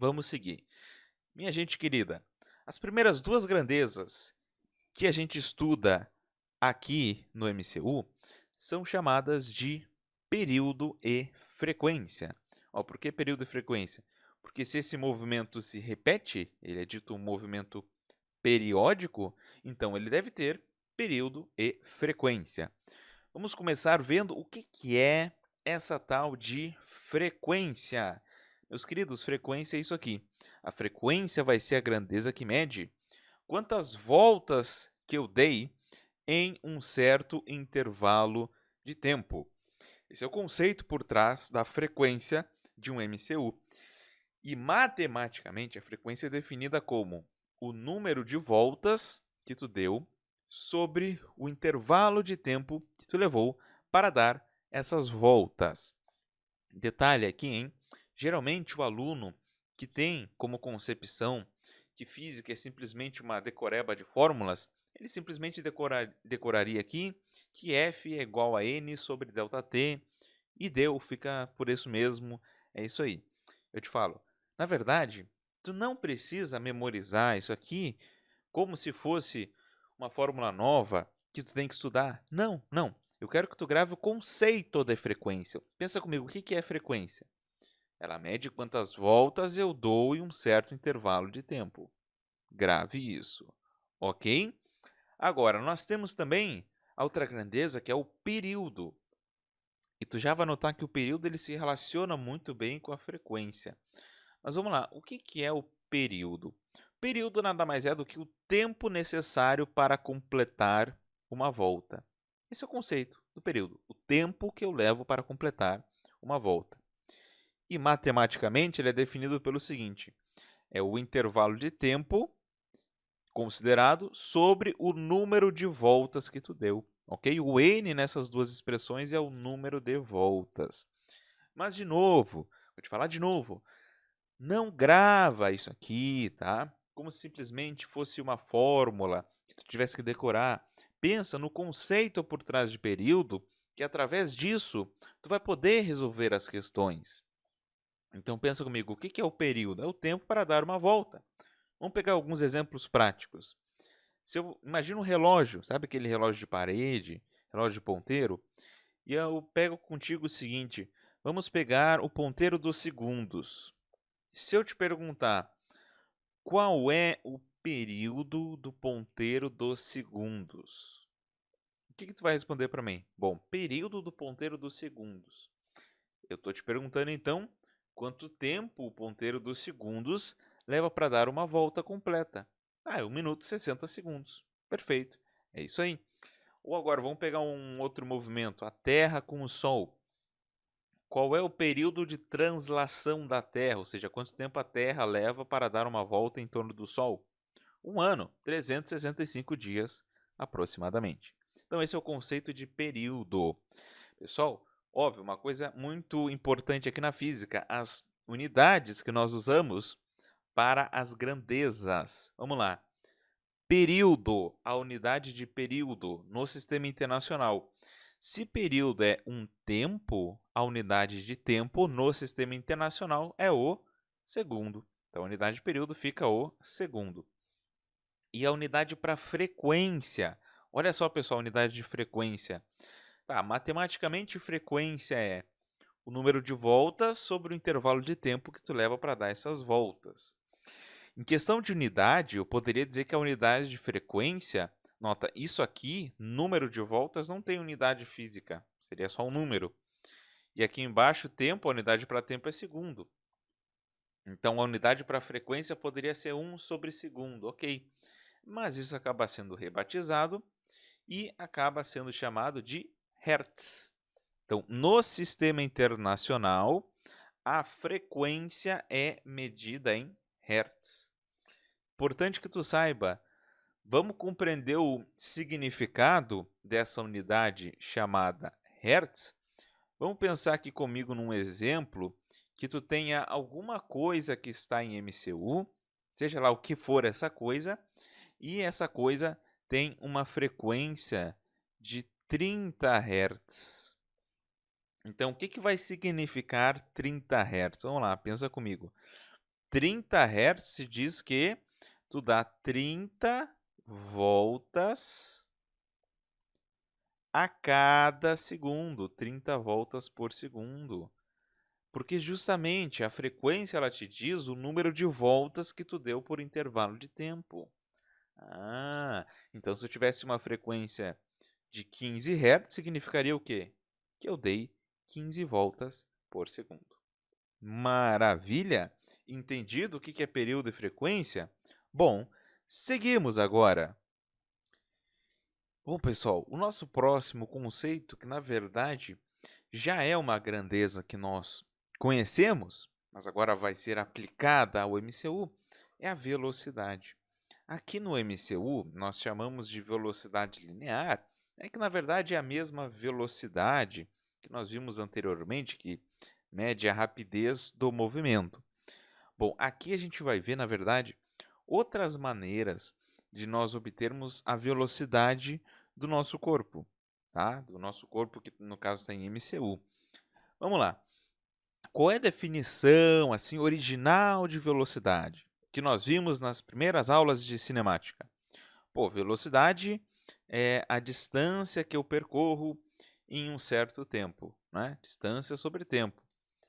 Vamos seguir. Minha gente querida, as primeiras duas grandezas que a gente estuda aqui no MCU são chamadas de período e frequência. Ó, por que período e frequência? Porque se esse movimento se repete, ele é dito um movimento periódico, então ele deve ter período e frequência. Vamos começar vendo o que é essa tal de frequência. Meus queridos, frequência é isso aqui. A frequência vai ser a grandeza que mede quantas voltas que eu dei em um certo intervalo de tempo. Esse é o conceito por trás da frequência de um MCU. E matematicamente, a frequência é definida como o número de voltas que tu deu sobre o intervalo de tempo que tu levou para dar essas voltas. Detalhe aqui, hein? Geralmente o aluno que tem como concepção que física é simplesmente uma decoreba de fórmulas, ele simplesmente decoraria aqui que F é igual a N sobre ΔT e deu, fica por isso mesmo, é isso aí. Eu te falo, na verdade, tu não precisa memorizar isso aqui como se fosse uma fórmula nova que tu tem que estudar. Não, não. Eu quero que tu grave o conceito da frequência. Pensa comigo, o que é frequência? Ela mede quantas voltas eu dou em um certo intervalo de tempo. Grave isso, ok? Agora, nós temos também a outra grandeza que é o período. E tu já vai notar que o período ele se relaciona muito bem com a frequência. Mas vamos lá, o que é o período? Período nada mais é do que o tempo necessário para completar uma volta. Esse é o conceito do período, o tempo que eu levo para completar uma volta. E matematicamente ele é definido pelo seguinte: é o intervalo de tempo considerado sobre o número de voltas que tu deu, ok? O n nessas duas expressões é o número de voltas. Mas, de novo, vou te falar de novo, não grava isso aqui, tá? Como se simplesmente fosse uma fórmula que tu tivesse que decorar. Pensa no conceito por trás de período, que através disso tu vai poder resolver as questões. Então pensa comigo, o que é o período? É o tempo para dar uma volta. Vamos pegar alguns exemplos práticos. Se eu imagino um relógio, sabe aquele relógio de parede, relógio de ponteiro? E eu pego contigo o seguinte, vamos pegar o ponteiro dos segundos. Se eu te perguntar qual é o período do ponteiro dos segundos, o que tu vai responder para mim? Bom, período do ponteiro dos segundos. Eu estou te perguntando então quanto tempo o ponteiro dos segundos leva para dar uma volta completa. Ah, é 1 minuto e 60 segundos. Perfeito. É isso aí. Ou agora vamos pegar um outro movimento, a Terra com o Sol. Qual é o período de translação da Terra, ou seja, quanto tempo a Terra leva para dar uma volta em torno do Sol? 1 ano, 365 dias aproximadamente. Então esse é o conceito de período. Pessoal, óbvio, uma coisa muito importante aqui na física, as unidades que nós usamos para as grandezas. Vamos lá. Período, a unidade de período no sistema internacional. Se período é um tempo, a unidade de tempo no sistema internacional é o segundo. Então, a unidade de período fica o segundo. E a unidade para frequência. Olha só, pessoal, a unidade de frequência. Tá, matematicamente, frequência é o número de voltas sobre o intervalo de tempo que tu leva para dar essas voltas. Em questão de unidade, eu poderia dizer que a unidade de frequência, nota, isso aqui, número de voltas, não tem unidade física, seria só um número. E aqui embaixo, tempo, a unidade para tempo é segundo. Então, a unidade para frequência poderia ser 1 sobre segundo, ok. Mas isso acaba sendo rebatizado e acaba sendo chamado de Hertz. Então, no sistema internacional, a frequência é medida em Hertz. Importante que tu saiba, vamos compreender o significado dessa unidade chamada Hertz? Vamos pensar aqui comigo num exemplo que tu tenha alguma coisa que está em MCU, seja lá o que for essa coisa, e essa coisa tem uma frequência de 30 Hz. Então, o que vai significar 30 Hz? Vamos lá, pensa comigo. 30 Hz se diz que tu dá 30 voltas a cada segundo, 30 voltas por segundo. Porque justamente a frequência ela te diz o número de voltas que tu deu por intervalo de tempo. Ah, então se eu tivesse uma frequência de 15 Hz, significaria o quê? Que eu dei 15 voltas por segundo. Maravilha? Entendido o que é período e frequência? Bom, seguimos agora. Bom, pessoal, o nosso próximo conceito, que na verdade já é uma grandeza que nós conhecemos, mas agora vai ser aplicada ao MCU, é a velocidade. Aqui no MCU, nós chamamos de velocidade linear, que na verdade é a mesma velocidade que nós vimos anteriormente, que mede a rapidez do movimento. Bom, aqui a gente vai ver, na verdade, outras maneiras de nós obtermos a velocidade do nosso corpo, tá? Do nosso corpo, que no caso está em MCU. Vamos lá. Qual é a definição assim original de velocidade que nós vimos nas primeiras aulas de cinemática? Pô, velocidade é a distância que eu percorro em um certo tempo, né? Distância sobre tempo.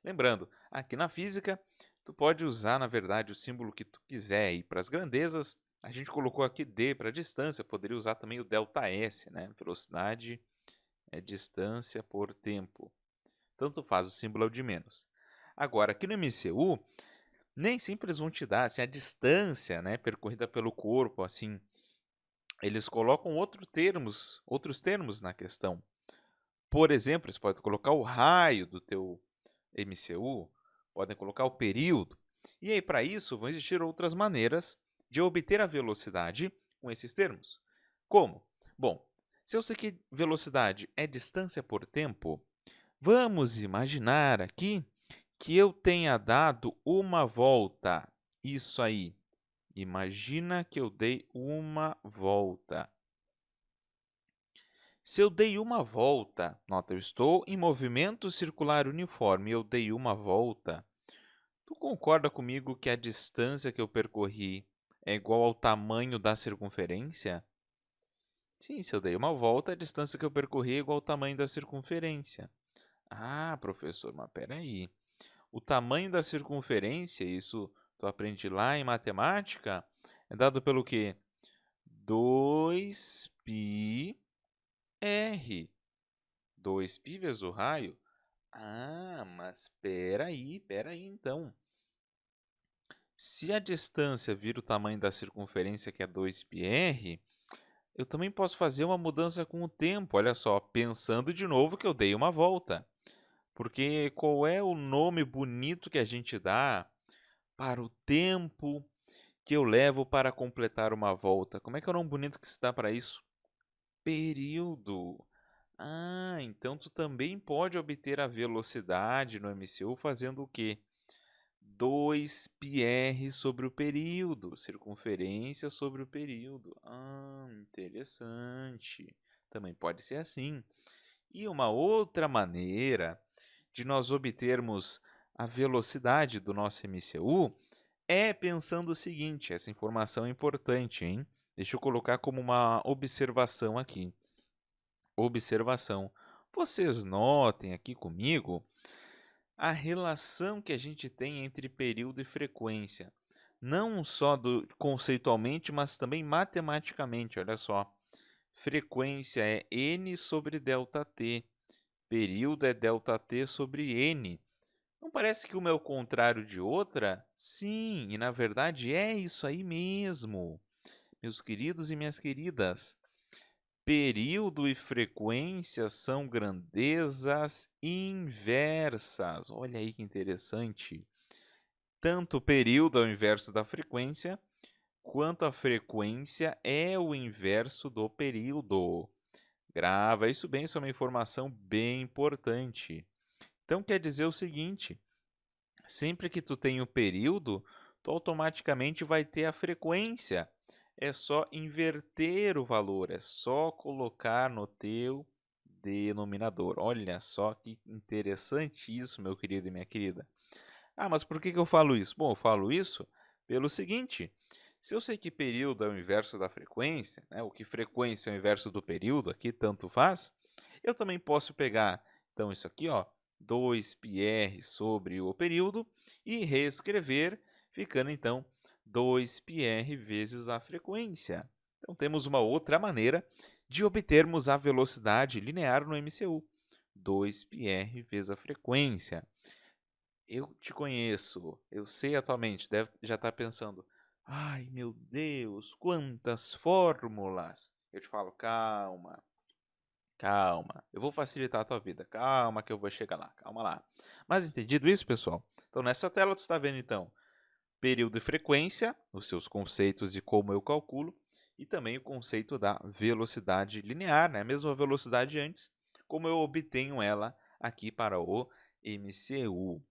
Lembrando, aqui na física, tu pode usar, na verdade, o símbolo que tu quiser aí para as grandezas. A gente colocou aqui d para distância, poderia usar também o ΔS, né? Velocidade é distância por tempo. Tanto faz, o símbolo é o de menos. Agora, aqui no MCU, nem sempre eles vão te dar assim, a distância, né, percorrida pelo corpo, assim. Eles colocam outros termos na questão. Por exemplo, eles podem colocar o raio do teu MCU, podem colocar o período. E aí, para isso, vão existir outras maneiras de obter a velocidade com esses termos. Como? Bom, se eu sei que velocidade é distância por tempo, vamos imaginar aqui que eu tenha dado uma volta. Isso aí. Imagina que eu dei uma volta. Se eu dei uma volta, nota, eu estou em movimento circular uniforme e eu dei uma volta, tu concorda comigo que a distância que eu percorri é igual ao tamanho da circunferência? Sim, se eu dei uma volta, a distância que eu percorri é igual ao tamanho da circunferência. Ah, professor, mas peraí. O tamanho da circunferência, isso tu aprende lá em matemática, é dado pelo quê? 2πr. 2π vezes o raio? Ah, mas espera aí então. Se a distância vira o tamanho da circunferência, que é 2πr, eu também posso fazer uma mudança com o tempo. Olha só, pensando de novo que eu dei uma volta. Porque qual é o nome bonito que a gente dá para o tempo que eu levo para completar uma volta? Como é que é o nome bonito que se dá para isso? Período. Ah, então tu também pode obter a velocidade no MCU fazendo o quê? 2πr sobre o período, circunferência sobre o período. Ah, interessante. Também pode ser assim. E uma outra maneira de nós obtermos a velocidade do nosso MCU é pensando o seguinte, essa informação é importante, hein? Deixa eu colocar como uma observação aqui. Observação. Vocês notem aqui comigo a relação que a gente tem entre período e frequência. Não só conceitualmente, mas também matematicamente. Olha só. Frequência é n sobre ΔT. Período é ΔT sobre n. Não parece que uma é o contrário de outra? Sim, e na verdade é isso aí mesmo. Meus queridos e minhas queridas, período e frequência são grandezas inversas. Olha aí que interessante. Tanto o período é o inverso da frequência, quanto a frequência é o inverso do período. Grava isso bem, isso é uma informação bem importante. Então quer dizer o seguinte, sempre que tu tem o período, tu automaticamente vai ter a frequência. É só inverter o valor, é só colocar no teu denominador. Olha só que interessante isso, meu querido e minha querida. Ah, mas por que que eu falo isso? Bom, eu falo isso pelo seguinte: se eu sei que período é o inverso da frequência, né, ou que frequência é o inverso do período, aqui tanto faz, eu também posso pegar, então, isso aqui, ó, 2πr sobre o período e reescrever, ficando então 2πr vezes a frequência. Então, temos uma outra maneira de obtermos a velocidade linear no MCU. 2πr vezes a frequência. Eu te conheço, eu sei atualmente, deve já estar pensando: "Ai, meu Deus, quantas fórmulas!". Eu te falo: "Calma, calma, eu vou facilitar a tua vida, calma que eu vou chegar lá, calma lá". Mas entendido isso, pessoal? Então nessa tela tu está vendo então período e frequência, os seus conceitos de como eu calculo, e também o conceito da velocidade linear, né? A mesma velocidade antes, como eu obtenho ela aqui para o MCU.